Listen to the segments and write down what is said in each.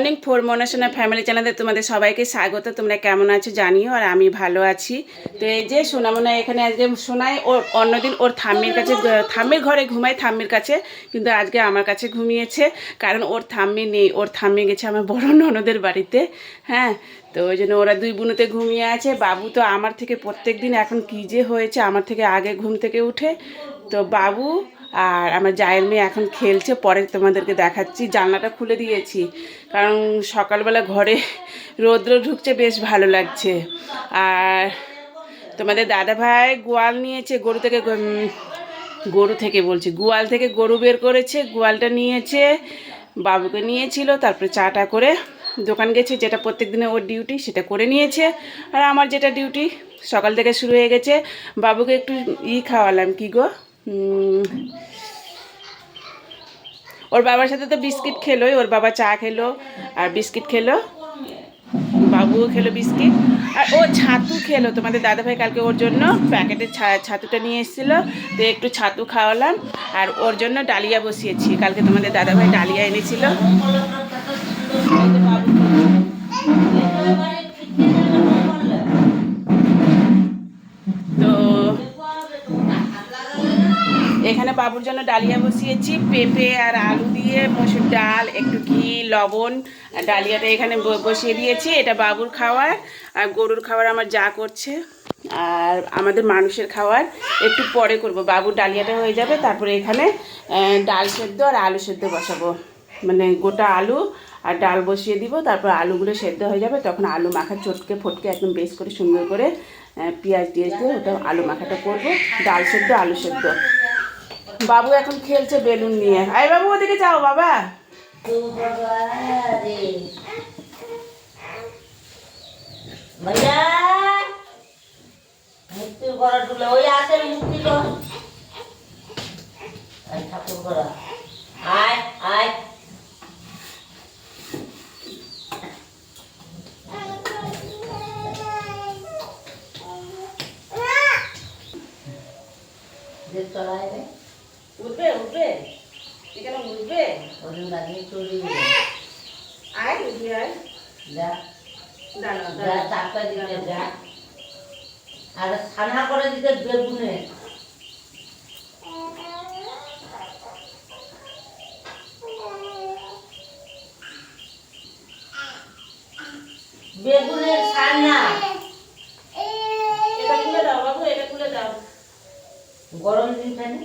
Morning four মনাশোনা family চ্যানেলে তোমাদের সবাইকে স্বাগত। তোমরা কেমন আছো জানিও, আর আমি ভালো আছি। তো এই যে সোনামোনা এখানে আজকে শোনায়, ওর অন্যদিন ওর থাম্মির কাছে, থাম্মির ঘরে ঘুমায় থাম্মির কাছে, কিন্তু আজকে আমার কাছে ঘুমিয়েছে, কারণ ওর থাম্মি নেই, ওর থাম্মি গেছে আমার বড় ননদের বাড়িতে। হ্যাঁ, তো ওই জন্য ওরা দুই বোনতে ঘুমিয়ে আছে। বাবু তো আমার থেকে প্রত্যেক দিন এখন কী যে হয়েছে, আমার থেকে আগে ঘুম থেকে উঠে। তো বাবু আর আমার জায়ের মেয়ে এখন খেলছে, পরে তোমাদেরকে দেখাচ্ছি। জানলাটা খুলে দিয়েছি কারণ সকালবেলা ঘরে রৌদ্র ঢুকছে, বেশ ভালো লাগছে। আর তোমাদের দাদাভাই গোয়াল নিয়েছে, গোয়াল থেকে গরু বের করেছে, গোয়ালটা নিয়েছে, বাবুকে নিয়েছিল, তারপরে চাটা করে দোকান গেছে, যেটা প্রত্যেক দিনে ওর ডিউটি সেটা করে নিয়েছে। আর আমার যেটা ডিউটি সকাল থেকে শুরু হয়ে গেছে। বাবুকে একটু খাওয়ালাম, কি গো, ওর বাবার সাথে তো বিস্কিট খেলোই, ওর বাবা চা খেলো আর বিস্কিট খেলো, বাবুও খেলো বিস্কিট, আর ও ছাতু খেলো। তোমাদের দাদাভাই কালকে ওর জন্য প্যাকেটের ছাতুটা নিয়ে এসেছিলো, তো একটু ছাতু খাওয়ালাম। আর ওর জন্য ডালিয়া বসিয়েছি, কালকে তোমাদের দাদাভাই ডালিয়া এনেছিল। তো এখানে বাবুর জন্য ডালিয়া বসিয়েছি, পেঁপে আর আলু দিয়ে, মসুর ডাল, একটু ঘি, লবণ, ডালিয়াটা এখানে বসিয়ে দিয়েছি। এটা বাবুর খাওয়ার, আর গরুর খাবার আমার যা করছে, আর আমাদের মানুষের খাওয়ার একটু পরে করব। বাবুর ডালিয়াটা হয়ে যাবে, তারপরে এখানে ডাল সেদ্ধ আর আলু সেদ্ধ বসাবো, মানে গোটা আলু আর ডাল বসিয়ে দিব। তারপর আলুগুলো সেদ্ধ হয়ে যাবে, তখন আলু মাখা চটকে ফটকে একদম বেশ করে সুন্দর করে পেঁয়াজ দিয়ে ওটা আলু মাখাটা করবো। ডাল সেদ্ধ, আলু সেদ্ধ। বাবু এখন খেলছে বেলুন নিয়ে। আয় বাবু, ওদিকে যাও বাবা। উঠবে উঠবে, এখানে উঠবে, আয় উঠবে, আয় আর ছানা করে দিতে বেগুনে বেগুনের ছানা। এটা খুলে দাও বাবু, এটা খুলে দাও। গরম দিন খানি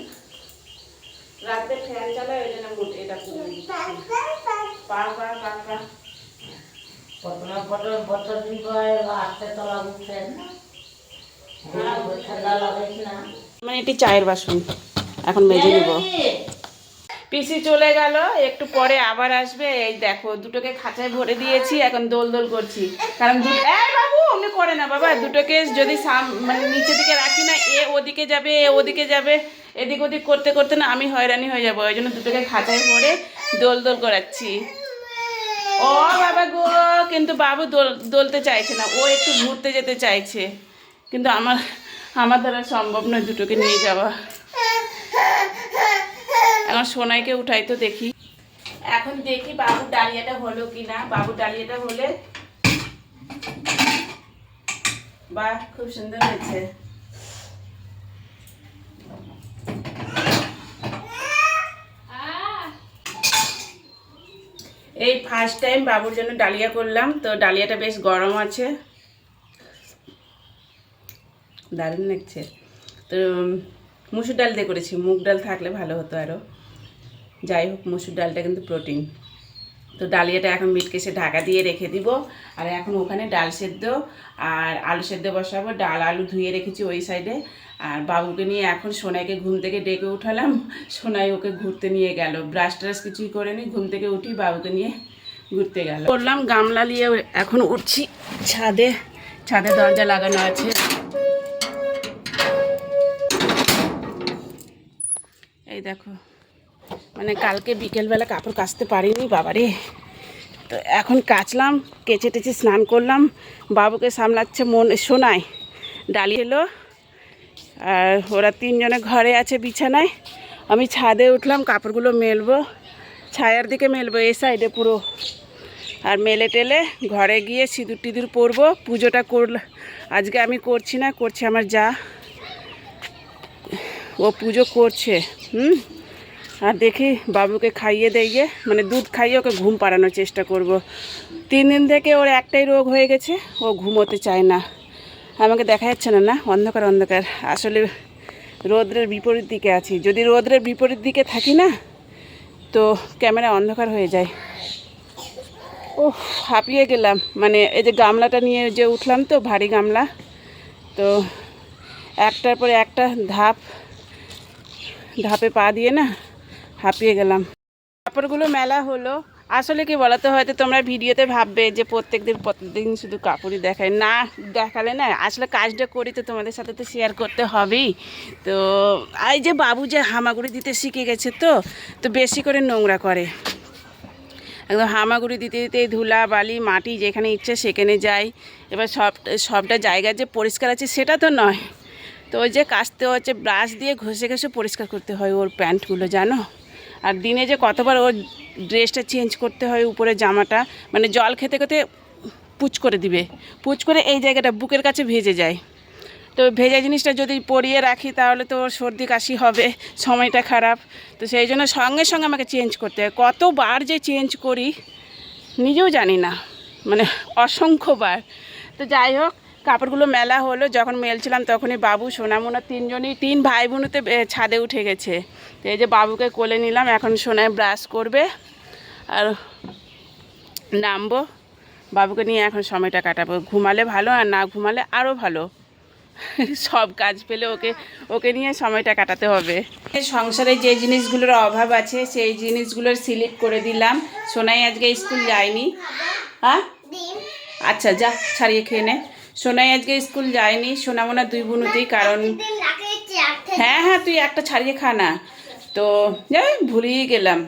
রাতে ফ্যান চালায়, ওই জন্য এটা খুলে পা পা পা পা। বছর দিন পরে আসতে তলা উঠছেন ঠান্ডা লাগাইছ না। মানে এটি চায়ের বাসন এখন মেজে নিব। পিসি চলে গেল, একটু পরে আবার আসবে। এই দেখো দুটোকে খাঁচায় ভরে দিয়েছি, এখন দোল দোল করছি, কারণ বাবু অমনি করে না বাবা, দুটোকে যদি মানে নিচে দিকে রাখি না, এ ওদিকে যাবে, এ ওদিকে যাবে, এদিক ওদিক করতে করতে না আমি হয়রানি হয়ে যাবো। ওই জন্য দুটোকে খাঁচায় ভরে দোল দোল করাচ্ছি। ও বাবা গো, কিন্তু বাবু দোলতে চাইছে না, ও একটু ঘুরতে যেতে চাইছে, কিন্তু আমার দ্বারা সম্ভব নয় দুটোকে নিয়ে যাওয়া। এখন সোনাইকে উঠাই তো দেখি, এখন দেখি বাবুর ডালিয়াটা হলো কি না। বাবুর ডালিয়াটা হলে বাহ, খুব সুন্দর হয়েছে। এই ফার্স্ট টাইম বাবুর জন্য ডালিয়া করলাম, তো ডালিয়াটা বেশ গরম আছে, দারুণ লাগছে। তো মুসুর ডাল দিয়ে করেছি, মুগ ডাল থাকলে ভালো হতো আরও। যাই হোক, মুসুর ডালটা কিন্তু প্রোটিন। তো ডালিয়াটা এখন মিটকেসে ঢাকা দিয়ে রেখে দিব। আর এখন ওখানে ডাল সেদ্ধ আর আলু সেদ্ধ বসাবো। ডাল আলু ধুয়ে রেখেছি ওই সাইডে। আর বাবুকে নিয়ে এখন সোনাইকে ঘুম থেকে ডেকে উঠালাম, সোনাই ওকে ঘুরতে নিয়ে গেল। ব্রাশ ট্রাশ কিছুই করেনি, ঘুম থেকে উঠি বাবুকে নিয়ে ঘুরতে গেল। করলাম গামলা নিয়ে, এখন উঠছি ছাদে। ছাদে দরজা লাগানো আছে। এই দেখো, মানে কালকে বিকেলবেলা কাপড় কাচতে পারিনি বাবারে, তো এখন কাচলাম, কেচে টেচে স্নান করলাম। বাবুকে সামলাচ্ছে সোনাই, ডালি এলো, আর ওরা তিনজনে ঘরে আছে বিছানায়। আমি ছাদে উঠলাম, কাপড়গুলো মেলবো, ছায়ার দিকে মেলবো, এই সাইডে পুরো আর মেলে টেলে ঘরে গিয়ে সিঁদুর টিঁদুর পরবো। পুজোটা আজকে আমি করছি না, করছে আমার যা, ও পুজো করছে। আর দেখি বাবুকে খাইয়ে দিয়ে মানে দুধ খাইয়ে ওকে ঘুম পাড়ানোর চেষ্টা করব। 3 দিন থেকে ওর একটাই রোগ হয়ে গেছে, ও ঘুমোতে চায় না। আমাকে দেখা যাচ্ছে না, না অন্ধকার অন্ধকার, আসলে রৌদ্রের বিপরীত দিকে আছি। যদি রৌদ্রের বিপরীত দিকে থাকি না তো ক্যামেরা অন্ধকার হয়ে যায়। ও হাঁপিয়ে গেলাম, মানে এই যে গামলাটা নিয়ে যে উঠলাম তো, ভারী গামলা, তো একটার পরে একটা ধাপে পা দিয়ে না হাঁপিয়ে গেলাম। কাপড়গুলো মেলা হলো। আসলে কি বলতো, হয়তো তোমরা ভিডিওতে ভাববে যে প্রত্যেকদিন শুধু কাপড়ই দেখায়, না দেখালে না, আসলে কাজটা করি তো তোমাদের সাথে তো শেয়ার করতে হবেই। তো এই যে বাবু যে হামাগুড়ি দিতে শিখে গেছে, তো বেশি করে নোংরা করে, একদম হামাগুড়ি দিতে দিতে ধুলা বালি মাটি যেখানে ইচ্ছে সেখানে যায়। এবার সবটা জায়গা যে পরিষ্কার আছে সেটা তো নয়, তো ওই যে কাচতে হচ্ছে, ব্রাশ দিয়ে ঘষে ঘষে পরিষ্কার করতে হয় ওর প্যান্টগুলো, জানো। আর দিনে যে কতবার ওর ড্রেসটা চেঞ্জ করতে হয়, উপরে জামাটা, মানে জল খেতে খেতে পুচ করে দিবে, পুচ করে এই জায়গাটা বুকের কাছে ভেজে যায়। তো ভেজা জিনিসটা যদি পরিয়ে রাখি তাহলে তো ওর সর্দি কাশি হবে, সময়টা খারাপ। তো সেই জন্য সঙ্গে সঙ্গে আমাকে চেঞ্জ করতে হয়। কতবার যে চেঞ্জ করি নিজেও জানি না, মানে অসংখ্যবার। তো যাই হোক, কাপড়গুলো মেলা হলো। যখন মেলছিলাম তখনই বাবু সোনামোনা 3 ভাই বোনতে ছাদে উঠে গেছে। তো এই যে বাবুকে কোলে নিলাম, এখন সোনায় ব্রাশ করবে আর নামবো। বাবুকে নিয়ে এখন সময়টা কাটাবো। ঘুমালে ভালো, আর না ঘুমালে আরও ভালো। সব কাজ পেলে ওকে নিয়ে সময়টা কাটাতে হবে। সংসারে যে জিনিসগুলোর অভাব আছে সেই জিনিসগুলোর স্লিপ করে দিলাম। সোনাই আজকে স্কুল যায়নি। হ্যাঁ আচ্ছা, যা ছাড়িয়ে খেয়ে নে। সোনাই আজকে স্কুল যায়নি, সোনামোনা 2 বোনতেই, কারণ হ্যাঁ তুই একটা ছাড়িয়ে খা না। তো যাই, ভুলেই গেলাম।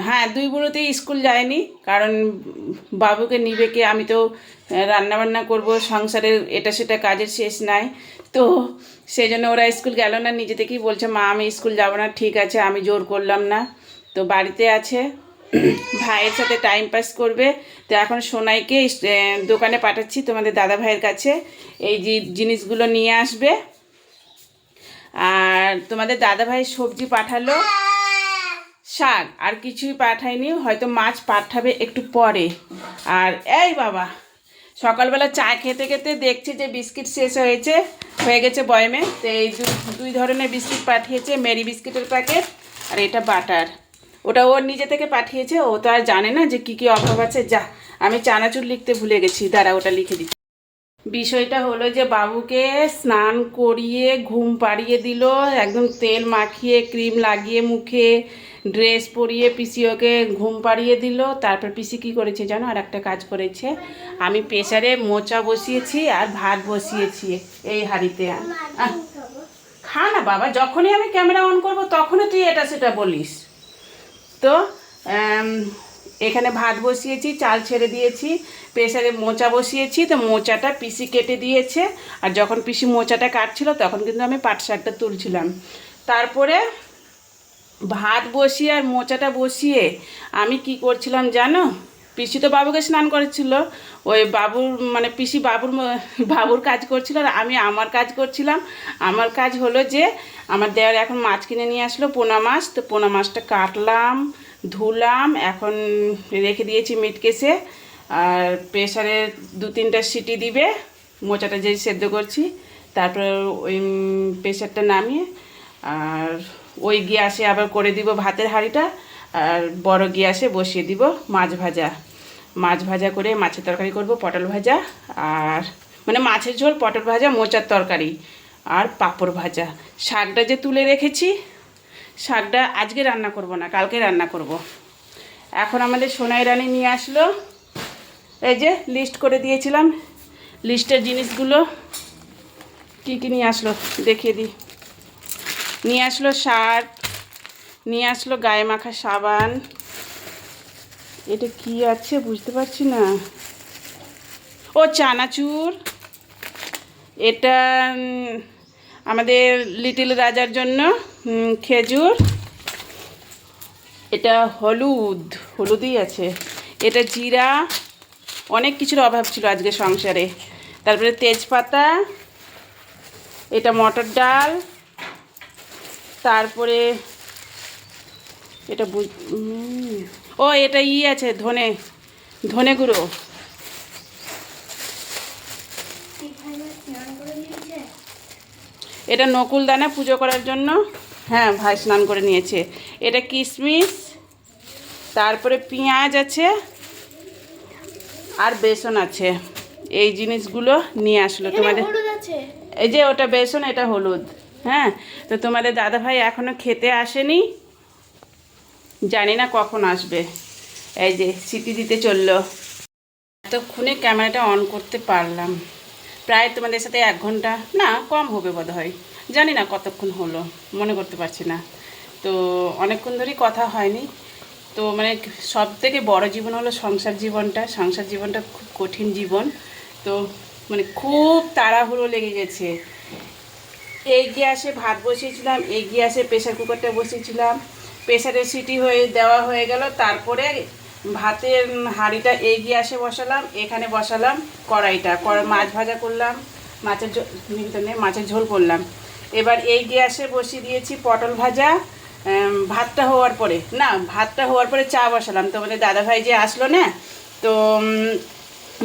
হ্যাঁ 2 বোনতেই স্কুল যায়নি, কারণ বাবুকে নিবে কে, আমি তো রান্নাবান্না করব, সংসারের এটা সেটা কাজের শেষ নাই। তো সেই জন্য ওরা স্কুল গেল না, নিজে থেকেই বলছে মা আমি স্কুল যাব না। ঠিক আছে, আমি জোর করলাম না, তো বাড়িতে আছে, ভাইয়ের সাথে টাইম পাস করবে। তো এখন সোনাইকে দোকানে পাঠাচ্ছি তোমাদের দাদা ভাইয়ের কাছে, এই যে জিনিসগুলো নিয়ে আসবে। আর তোমাদের দাদা ভাই সবজি পাঠালো, শাক, আর কিছুই পাঠায়নি, হয়তো মাছ পাঠাবে একটু পরে। আর এই বাবা সকালবেলা চা খেতে খেতে দেখছি যে বিস্কিট শেষ হয়ে গেছে বয়মে। তো এই 2 ধরনের বিস্কিট পাঠিয়েছে, মেরি বিস্কিটের প্যাকেট, আর এটা বাটার। ওটা ওর নিজে থেকে পাঠিয়েছে, ও তো আর জানে না যে কী কী অভাব আছে। যা, আমি চানাচুর লিখতে ভুলে গেছি, দাঁড়া ওটা লিখে দিচ্ছি। বিষয়টা হলো যে বাবুকে স্নান করিয়ে ঘুম পাড়িয়ে দিল, একদম তেল মাখিয়ে ক্রিম লাগিয়ে মুখে ড্রেস পরিয়ে পিসি ওকে ঘুম পাড়িয়ে দিল। তারপর পিসি কী করেছে জানো, আর একটা কাজ করেছে, আমি প্রেসারে মোচা বসিয়েছি আর ভাত বসিয়েছি এই হাঁড়িতে। খা না বাবা, যখনই আমি ক্যামেরা অন করব তখনই তুই এটা সেটা বলিস। তো এখানে ভাত বসিয়েছি, চাল ছেড়ে দিয়েছি, প্রেসারে মোচা বসিয়েছি। তো মোচাটা পিসি কেটে দিয়েছে, আর যখন পিসি মোচাটা কাটছিল তখন কিন্তু আমি পাট শাকটা তুলছিলাম। তারপরে ভাত বসিয়ে আর মোচাটা বসিয়ে আমি কি করছিলাম জানো, পিসি তো বাবুকে স্নান করেছিল, ওই বাবুর মানে পিসি বাবুর কাজ করছিল, আর আমি আমার কাজ করছিলাম। আমার কাজ হলো যে আমার দেওয়ার এখন মাছ কিনে নিয়ে আসলো, পোনা মাছ। তো পোনা মাছটা কাটলাম, ধুলাম, এখন রেখে দিয়েছি মিটকেসে। আর প্রেসারে 2-3টা সিটি দিবে, মোচাটা যে সেদ্ধ করছি, তারপর ওই প্রেসারটা নামিয়ে আর ওই গ্যাসে আবার করে দিব ভাতের হাঁড়িটা, আর বড় গ্যাসে বসিয়ে দিব মাছ ভাজা করে মাছের তরকারি করব, পটল ভাজা, আর মানে মাছের ঝোল, পটল ভাজা, মোচার তরকারি, আর পাঁপড় ভাজা। শাকটা যে তুলে রেখেছি, শাকটা আজকে রান্না করব না, কালকে রান্না করব। এখন আমাদের সোনাই রানী নিয়ে আসলো, এই যে লিস্ট করে দিয়েছিলাম, লিস্টের জিনিসগুলো কী কী নিয়ে আসলো দেখিয়ে দিই। নিয়ে আসলো শার্ট, নিয়ে আসলো গায়ে মাখা সাবান, এটা কি আছে বুঝতে পারছি না, ও চানাচুর, এটা আমাদের লিটল রাজার জন্য খেজুর, এটা হলুদই আছে, এটা জিরা, অনেক কিছুর অভাব ছিল আজকে সংসারে। তারপরে তেজপাতা, এটা মটর ডাল, তারপরে এটা ও এটা আছে ধনে, ধনে গুঁড়ো। এটা নকুল দানা পুজো করার জন্য, হ্যাঁ ভাই স্নান করে নিয়েছে। এটা কিশমিশ, তারপরে পেঁয়াজ আছে আর বেসন আছে। এই জিনিসগুলো নিয়ে আসলো তোমাদের। এই যে ওটা বেসন, এটা হলুদ। হ্যাঁ, তো তোমাদের দাদাভাই এখনও খেতে আসেনি, জানি না কখন আসবে। এই যে সিটি দিতে চললো। এতক্ষণে ক্যামেরাটা অন করতে পারলাম। প্রায় তোমাদের সাথে 1 ঘন্টা, না কম হবে বোধহয়, জানি না কতক্ষণ হলো, মনে করতে পারছি না। তো অনেকক্ষণ ধরেই কথা হয়নি। তো মানে সব থেকে বড় জীবন হলো সংসার জীবনটা। সংসার জীবনটা খুব কঠিন জীবন। তো মানে খুব তাড়াহুড়ো লেগে গেছে। এই গ্যাসে ভাত বসিয়েছিলাম, এই গ্যাসে প্রেশার কুকারটা বসিয়েছিলাম, প্রেশারের সিটি দেওয়া হয়ে গেল। তারপরে ভাতের হাঁড়িটা এই গ্যাসে বসালাম, এখানে বসালাম কড়াইটা, মাছ ভাজা করলাম, মাছের ঝোল করলাম। এবার এই গ্যাসে বসিয়ে দিয়েছি পটল ভাজা। ভাতটা হওয়ার পরে চা বসালাম। তো আমাদের দাদাভাই যে আসলো না, তো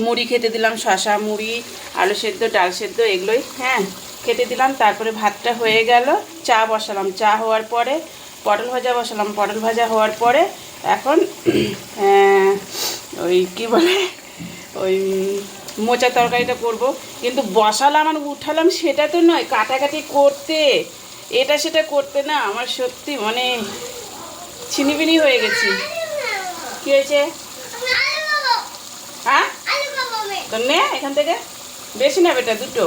মুড়ি খেতে দিলাম, শশা মুড়ি, আলু সেদ্ধ, ডাল সেদ্ধ, এগুলোই হ্যাঁ খেতে দিলাম। তারপরে ভাতটা হয়ে গেল, চা বসালাম, চা হওয়ার পরে পটল ভাজা বসালাম, পটল ভাজা হওয়ার পরে এখন ওই কী বলে ওই মোচার তরকারিটা করব। কিন্তু বসালাম আর উঠালাম সেটা তো নয়, কাটাকাটি করতে, এটা সেটা করতে না আমার সত্যি মানে ছিনিবিনি হয়ে গেছি। কী হয়েছে? হ্যাঁ তো নে এখান থেকে, বেশি না বেটা, দুটো।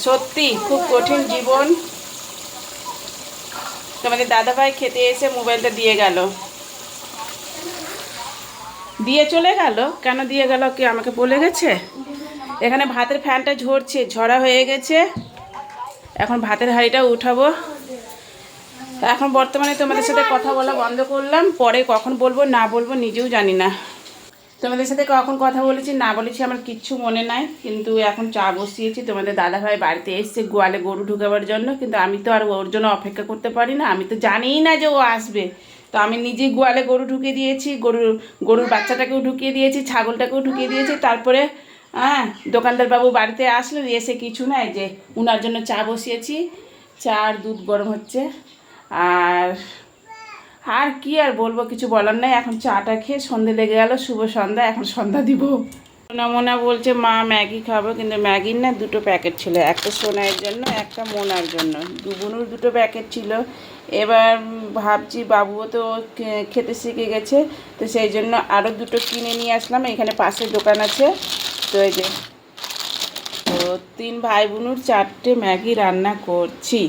সত্যি খুব কঠিন জীবন। তোমাদের দাদাভাই খেতে এসে মোবাইলটা দিয়ে চলে গেল। কেন দিয়ে গেল কি আমাকে বলে গেছে? এখানে ভাতের ফ্যানটা ঝরছে, ঝরা হয়ে গেছে। এখন ভাতের হাঁড়িটা উঠাবো। এখন বর্তমানে তোমাদের সাথে কথা বলা বন্ধ করলাম, পরে কখন বলবো না বলবো নিজেও জানি না। তোমাদের সাথে কখন কথা বলেছি না বলেছি আমার কিচ্ছু মনে নাই। কিন্তু এখন চা বসিয়েছি। তোমাদের দাদাভাই বাড়িতে এসছে গোয়ালে গরু ঢুকাবার জন্য, কিন্তু আমি তো আর ওর জন্য অপেক্ষা করতে পারি না। আমি তো জানিই না যে ও আসবে। তো আমি নিজেই গোয়ালে গরু ঢুকিয়ে দিয়েছি, গরুর বাচ্চাটাকেও ঢুকিয়ে দিয়েছি, ছাগলটাকেও ঢুকিয়ে দিয়েছি। তারপরে দোকানদার বাবু বাড়িতে আসলেন, এসে কিছু নাই, যে উনার জন্য চা বসিয়েছি, চা আর দুধ গরম হচ্ছে। আর কি আর বলবো, কিছু বলার নাই। এখন চাটা খেয়ে সন্ধে লেগে গেল, শুভ সন্ধ্যা, এখন সন্ধ্যা দিব। মোনা বলছে মা ম্যাগি খাবো, কিন্তু ম্যাগির না 2টো প্যাকেট ছিল, একটা সোনাইয়ের জন্য, একটা মোনার জন্য। দুবুনুর 2টো প্যাকেট ছিল। এবার ভাবছি বাবুও তো খেতে শিখে গেছে, তো সেই জন্য আরও 2টো কিনে নিয়ে আসলাম। এখানে পাশে দোকান আছে, তো এই যে তো 3 ভাই বোনুর 4টে ম্যাগি রান্না করছি।